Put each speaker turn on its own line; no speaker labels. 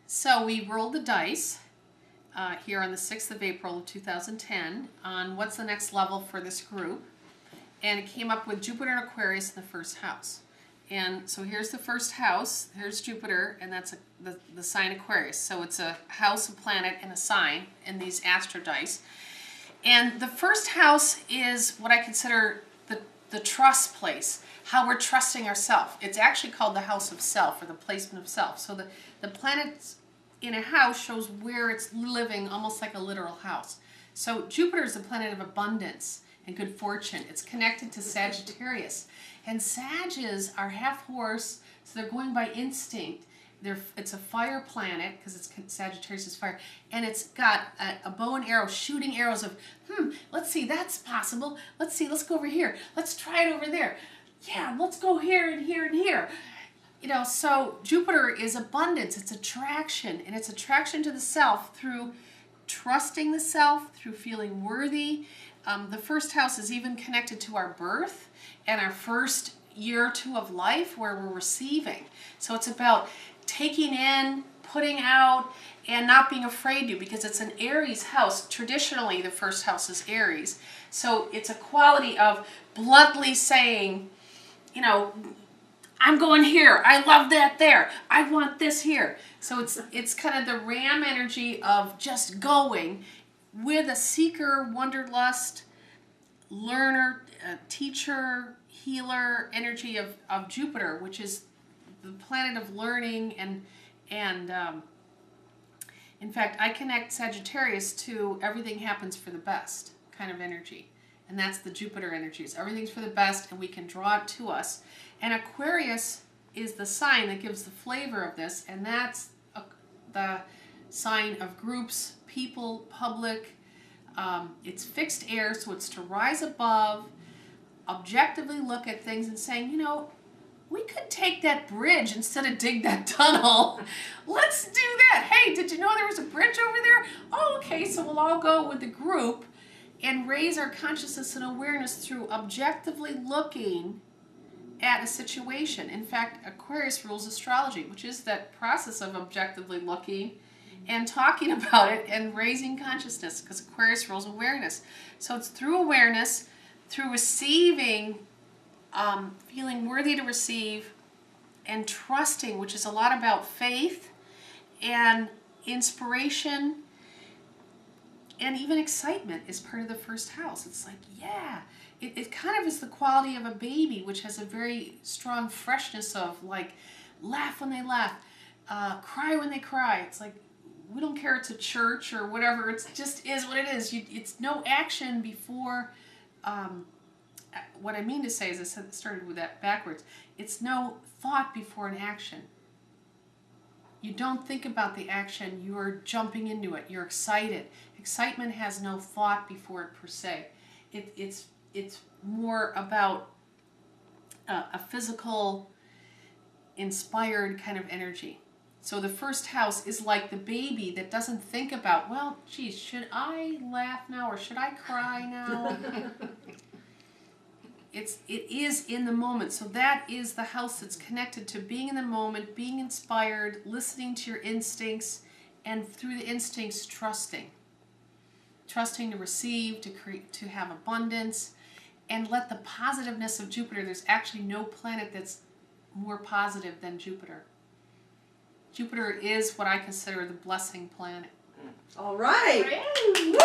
So we rolled the dice here on the 6th of April of 2010 on what's the next level for this group. And it came up with Jupiter and Aquarius in the first house. And so here's the first house, here's Jupiter, and that's the sign Aquarius. So it's a house, a planet, and a sign in these astro dice. And the first house is what I consider the trust place, how we're trusting ourselves. It's actually called the house of self, or the placement of self. So the planets in a house shows where it's living, almost like a literal house. So Jupiter is the planet of abundance and good fortune. It's connected to Sagittarius. And Sages are half horse, so they're going by instinct. It's a fire planet, because it's Sagittarius is fire, and it's got a bow and arrow, shooting arrows of, let's see, that's possible. Let's see, let's go over here. Let's try it over there. Yeah, let's go here and here and here. You know, so Jupiter is abundance, it's attraction, and it's attraction to the self through trusting the self, through feeling worthy. The first house is even connected to our birth and our first year or two of life where we're receiving. So it's about taking in, putting out, and not being afraid to, because it's an Aries house. Traditionally, the first house is Aries. So it's a quality of bluntly saying, you know, I'm going here. I love that there. I want this here. So it's kind of the Ram energy of just going with a seeker, wanderlust, learner, teacher, healer energy of Jupiter, which is the planet of learning and in fact, I connect Sagittarius to everything happens for the best kind of energy. And that's the Jupiter energies. Everything's for the best, and we can draw it to us. And Aquarius is the sign that gives the flavor of this, and that's the sign of groups, people, public. It's fixed air, so it's to rise above, objectively look at things and saying, you know, we could take that bridge instead of dig that tunnel. Let's do that. Hey, did you know there was a bridge over there? Oh, okay, so we'll all go with the group and raise our consciousness and awareness through objectively looking at a situation. In fact, Aquarius rules astrology, which is that process of objectively looking and talking about it and raising consciousness, because Aquarius rules awareness. So it's through awareness, through receiving, feeling worthy to receive, and trusting, which is a lot about faith and inspiration, and even excitement is part of the first house. It's like, yeah, it kind of is the quality of a baby, which has a very strong freshness of, like, laugh when they laugh, cry when they cry. It's like, we don't care it's a church or whatever, it just is what it is. It's no action before, what I mean to say is, I started with that backwards, it's no thought before an action. You don't think about the action, you're jumping into it, you're excited. Excitement has no thought before it per se. It's more about a physical, inspired kind of energy. So the first house is like the baby that doesn't think about, well, geez, should I laugh now or should I cry now? It is in the moment. So that is the house that's connected to being in the moment, being inspired, listening to your instincts, and through the instincts, trusting. Trusting to receive, to have abundance, and let the positiveness of Jupiter, there's actually no planet that's more positive than Jupiter. Jupiter is what I consider the blessing planet.
All right.
Woo!